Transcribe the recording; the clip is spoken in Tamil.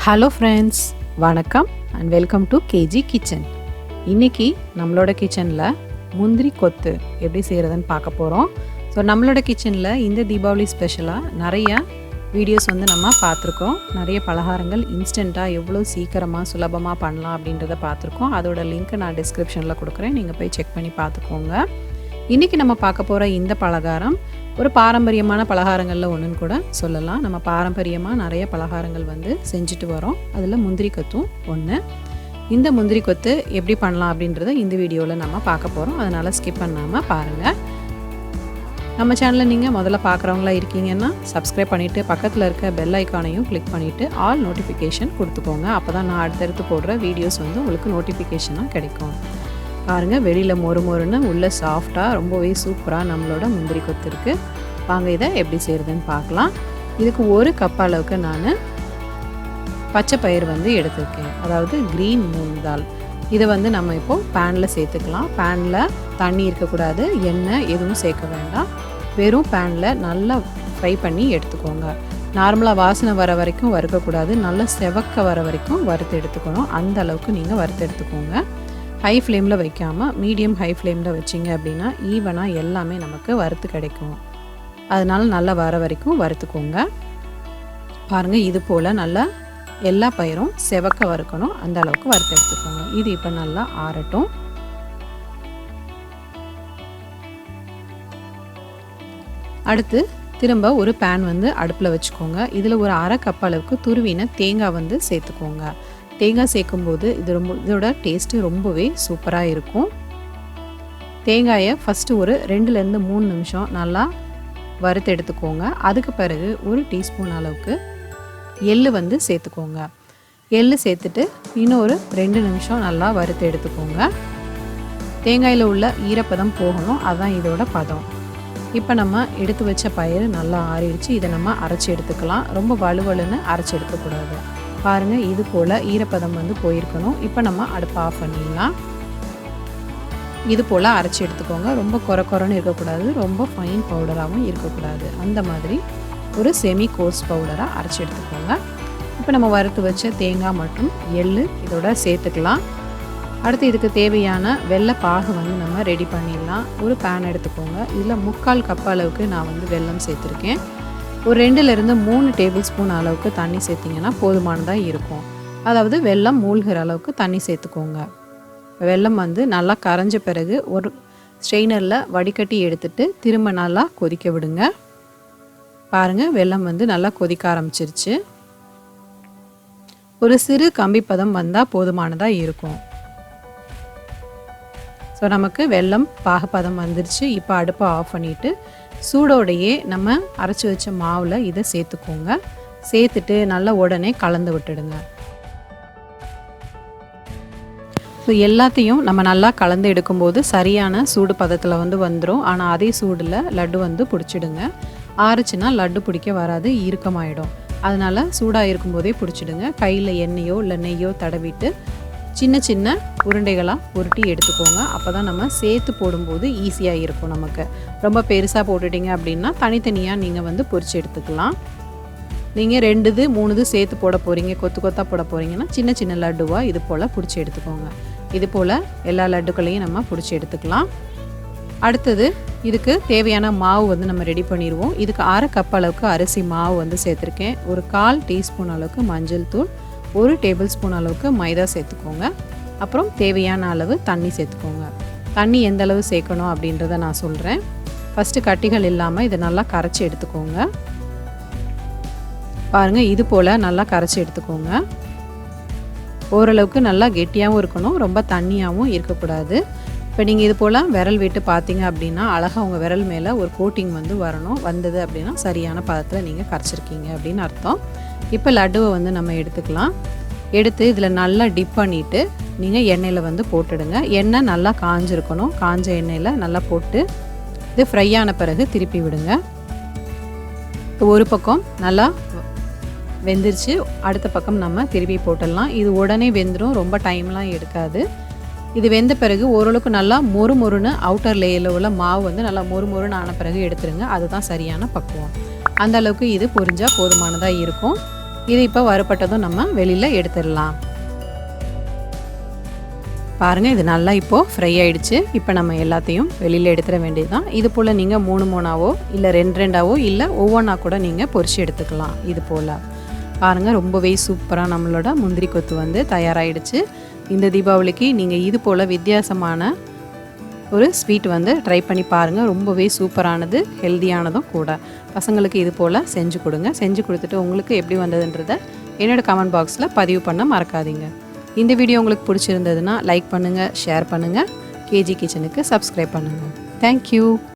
ஹலோ ஃப்ரெண்ட்ஸ், வணக்கம் and welcome to KG kitchen. இன்றைக்கி நம்மளோட கிச்சனில் முந்திரி கொத்து எப்படி செய்கிறதுன்னு பார்க்க போகிறோம். ஸோ நம்மளோட கிச்சனில் இந்த தீபாவளி ஸ்பெஷலாக நிறையா வீடியோஸ் நம்ம பார்த்துருக்கோம். நிறைய பலகாரங்கள் இன்ஸ்டண்ட்டாக எவ்வளோ சீக்கிரமாக சுலபமாக பண்ணலாம் அப்படின்றத பார்த்துருக்கோம். அதோட லிங்க்கை நான் டிஸ்கிரிப்ஷனில் கொடுக்குறேன், நீங்கள் போய் செக் பண்ணி பார்த்துக்கோங்க. இன்றைக்கி நம்ம பார்க்க போகிற இந்த பலகாரம் ஒரு பாரம்பரியமான பலகாரங்களில் ஒன்றுன்னு கூட சொல்லலாம். நம்ம பாரம்பரியமாக நிறைய பலகாரங்கள் செஞ்சுட்டு வரோம். அதில் முந்திரி கொத்தும் ஒன்று. இந்த முந்திரி கொத்து எப்படி பண்ணலாம் அப்படின்றத இந்த வீடியோவில் நம்ம பார்க்க போகிறோம். அதனால் ஸ்கிப் பண்ணாமல் பாருங்கள். நம்ம சேனலில் நீங்கள் முதல்ல பார்க்குறவங்களா இருக்கீங்கன்னா சப்ஸ்கிரைப் பண்ணிவிட்டு பக்கத்தில் இருக்க பெல் ஐக்கானையும் கிளிக் பண்ணிவிட்டு ஆல் நோட்டிஃபிகேஷன் கொடுத்துக்கோங்க. அப்போ தான் நான் அடுத்தடுத்து போடுற வீடியோஸ் உங்களுக்கு நோட்டிஃபிகேஷனாக கிடைக்கும். பாருங்கள், வெளியில் மொறுன்னு உள்ளே சாஃப்டாக ரொம்பவே சூப்பராக நம்மளோட முந்திரி கொத்து இருக்குது. வாங்க இதை எப்படி செய்கிறதுன்னு பார்க்கலாம். இதுக்கு ஒரு கப் அளவுக்கு நான் பச்சை பயிர் எடுத்திருக்கேன், அதாவது க்ரீன் மூங் தால். இதை நம்ம இப்போது பேனில் சேர்த்துக்கலாம். பேனில் தண்ணி இருக்கக்கூடாது, எண்ணெய் எதுவும் சேர்க்க வேண்டாம். வெறும் பேனில் நல்லா ஃப்ரை பண்ணி எடுத்துக்கோங்க. நார்மலாக வாசனை வர வரைக்கும் வறுக்கக்கூடாது, நல்லா செவக்க வர வரைக்கும் வறுத்து எடுத்துக்கணும். அந்த அளவுக்கு நீங்கள் வறுத்து எடுத்துக்கோங்க. ஹை ஃப்ளேமில் வைக்காமல் மீடியம் ஹை ஃப்ளேமில் வச்சிங்க அப்படின்னா ஈவனாக எல்லாமே நமக்கு வறுத்து கிடைக்கும். அதனால் நல்லா வர வரைக்கும் வறுத்துக்கோங்க. பாருங்கள், இது போல் நல்லா எல்லா பயிரும் செவக்க வறுக்கணும், அந்த அளவுக்கு வறுத்து எடுத்துக்கோங்க. இது இப்போ நல்லா ஆறட்டும். அடுத்து திரும்ப ஒரு பேன் அடுப்பில் வச்சுக்கோங்க. இதில் ஒரு அரை கப் அளவுக்கு துருவின தேங்காய் சேர்த்துக்கோங்க. தேங்காய் சேர்க்கும்போது இதோட டேஸ்ட்டு ரொம்பவே சூப்பராக இருக்கும். தேங்காயை ஃபஸ்ட்டு ஒரு 2-3 நிமிஷம் நல்லா வறுத்து எடுத்துக்கோங்க. அதுக்கு பிறகு ஒரு டீஸ்பூன் அளவுக்கு எள்ளு சேர்த்துக்கோங்க. எள்ளு சேர்த்துட்டு இன்னும் ஒரு 2 நிமிஷம் நல்லா வறுத்து எடுத்துக்கோங்க. தேங்காயில் உள்ள ஈரப்பதம் போகணும், அதுதான் இதோட பதம். இப்போ நம்ம எடுத்து வச்ச பயிர் நல்லா ஆறிடுச்சு. இதை நம்ம அரைச்சி எடுத்துக்கலாம். ரொம்ப வலுவலுன்னு அரைச்சி எடுக்கக்கூடாது. பாருங்கள், இது போல் ஈரப்பதம் போயிருக்கணும். இப்போ நம்ம அடுப்பை ஆஃப் பண்ணிடலாம். இது போல் அரைச்சி எடுத்துக்கோங்க. ரொம்ப கொரன்னு இருக்கக்கூடாது, ரொம்ப ஃபைன் பவுடராகவும் இருக்கக்கூடாது. அந்த மாதிரி ஒரு செமி கோர்ஸ் பவுடராக அரைச்சி எடுத்துக்கோங்க. இப்போ நம்ம வறுத்து வச்ச தேங்காய் மற்றும் எள்ளு இதோட சேர்த்துக்கலாம். அடுத்து இதுக்கு தேவையான வெள்ளை பாகு நம்ம ரெடி பண்ணிடலாம். ஒரு பேன் எடுத்துக்கோங்க. இதில் 3/4 கப் அளவுக்கு நான் வெல்லம் சேர்த்துருக்கேன். ஒரு 2-3 டேபிள் ஸ்பூன் அளவுக்கு தண்ணி சேர்த்திங்கன்னா போதுமானதாக இருக்கும். அதாவது வெல்லம் மூழ்கிற அளவுக்கு தண்ணி சேர்த்துக்கோங்க. வெல்லம் நல்லா கரைஞ்ச பிறகு ஒரு ஸ்ட்ரெயினரில் வடிகட்டி எடுத்துட்டு திரும்ப நல்லா கொதிக்க விடுங்க. பாருங்கள், வெல்லம் நல்லா கொதிக்க ஆரம்பிச்சிருச்சு. ஒரு சிறு கம்பி பதம் வந்தால் போதுமானதாக இருக்கும். ஸோ நமக்கு வெல்லம் பாகுப்பதம் வந்துருச்சு. இப்போ அடுப்பை ஆஃப் பண்ணிவிட்டு சூடோடையே நம்ம அரைச்சி வச்ச மாவில் இதை சேர்த்துக்கோங்க. சேர்த்துட்டு நல்லா உடனே கலந்து விட்டுடுங்க. ஸோ எல்லாத்தையும் நம்ம நல்லா கலந்து எடுக்கும்போது சரியான சூடு பதத்தில் வந்துடும். ஆனால் அதே சூடில் லட்டு பிடிச்சிடுங்க. ஆறுச்சுன்னா லட்டு பிடிக்க வராது, இறுக்கமாயிடும். அதனால் சூடாக இருக்கும்போதே பிடிச்சிடுங்க. கையில் எண்ணெயோ இல்லை நெய்யோ தடவிட்டு சின்ன சின்ன உருண்டைகளாக உருட்டி எடுத்துக்கோங்க. அப்போ தான் நம்ம சேர்த்து போடும்போது ஈஸியாக இருக்கும். நமக்கு ரொம்ப பெருசாக போட்டுட்டிங்க அப்படின்னா தனித்தனியாக நீங்கள் பொரிச்சு எடுத்துக்கலாம். நீங்கள் 2-3 சேர்த்து போட போகிறீங்க, கொத்து கொத்தாக போட போகிறீங்கன்னா சின்ன சின்ன லட்டுவாக இது போல் பிடிச்சி எடுத்துக்கோங்க. இது போல் எல்லா லட்டுக்களையும் நம்ம பிடிச்சி எடுத்துக்கலாம். அடுத்தது இதுக்கு தேவையான மாவு நம்ம ரெடி பண்ணிடுவோம். இதுக்கு அரை கப் அளவுக்கு அரிசி மாவு சேர்த்துருக்கேன். ஒரு 1/4 டீஸ்பூன் அளவுக்கு மஞ்சள் தூள், 1 டேபிள் ஸ்பூன் அளவுக்கு மைதா சேர்த்துக்கோங்க. அப்புறம் தேவையான அளவு தண்ணி சேர்த்துக்கோங்க. தண்ணி எந்த அளவு சேர்க்கணும் அப்படின்றத நான் சொல்கிறேன். ஃபஸ்ட்டு கட்டிகள் இல்லாமல் இதை நல்லா கரைச்சி எடுத்துக்கோங்க. பாருங்கள், இது போல் நல்லா கரைச்சி எடுத்துக்கோங்க. ஓரளவுக்கு நல்லா கெட்டியாகவும் இருக்கணும், ரொம்ப தண்ணியாகவும் இருக்கக்கூடாது. இப்போ நீங்கள் இது போல் விரல் விட்டு பார்த்தீங்க அப்படின்னா அழகாக உங்கள் விரல் மேலே ஒரு கோட்டிங் வரணும். வந்தது அப்படின்னா சரியான பதத்தில் நீங்கள் கரைச்சிருக்கீங்க அப்படின்னு அர்த்தம். இப்போ லட்டுவை நம்ம எடுத்துக்கலாம். எடுத்து இதில் நல்லா டிப் பண்ணிவிட்டு நீங்கள் எண்ணெயில் போட்டுடுங்க. எண்ணெய் நல்லா காஞ்சிருக்கணும். காஞ்ச எண்ணெயில் நல்லா போட்டு இது ஃப்ரை ஆன பிறகு திருப்பி விடுங்க. ஒரு பக்கம் நல்லா வெந்துருச்சு, அடுத்த பக்கம் நம்ம திருப்பி போட்டுடலாம். இது உடனே வெந்துடும், ரொம்ப டைம்லாம் எடுக்காது. இது வெந்த பிறகு ஓரளவுக்கு நல்லா மொறுன்னு அவுட்டர் லேயரில் உள்ள மாவு நல்லா மொறுன்னு ஆன பிறகு எடுத்துருங்க. அதுதான் சரியான பக்குவம். அந்த அளவுக்கு இது பொரிஞ்சால் போதுமானதாக இருக்கும். இது இப்போ வறுபட்டதும் நம்ம வெளியில் எடுத்துடலாம். பாருங்கள், இது நல்லா இப்போது ஃப்ரை ஆகிடுச்சு. இப்போ நம்ம எல்லாத்தையும் வெளியில் எடுத்துட வேண்டியது தான். இது போல் நீங்கள் 3 இல்லை 2 இல்லை ஒவ்வொன்றா கூட நீங்கள் பொரிச்சு எடுத்துக்கலாம். இது போல் பாருங்கள், ரொம்பவே சூப்பராக நம்மளோட முந்திரி கொத்து வந்து தயாராகிடுச்சு. இந்த தீபாவளிக்கு நீங்கள் இது போல் வித்தியாசமான ஒரு ஸ்வீட் வந்து ட்ரை பண்ணி பாருங்கள். ரொம்பவே சூப்பரானது, ஹெல்தியானதும் கூட. பசங்களுக்கு இது போல் செஞ்சு கொடுங்க. செஞ்சு கொடுத்துட்டு உங்களுக்கு எப்படி வந்ததுன்றதை என்னோடய கமெண்ட் பாக்ஸில் பதிவு பண்ண மறக்காதீங்க. இந்த வீடியோ உங்களுக்கு பிடிச்சிருந்ததுன்னா லைக் பண்ணுங்கள், ஷேர் பண்ணுங்கள். கேஜி கிச்சனுக்கு சப்ஸ்கிரைப் பண்ணுங்கள். தேங்க்யூ.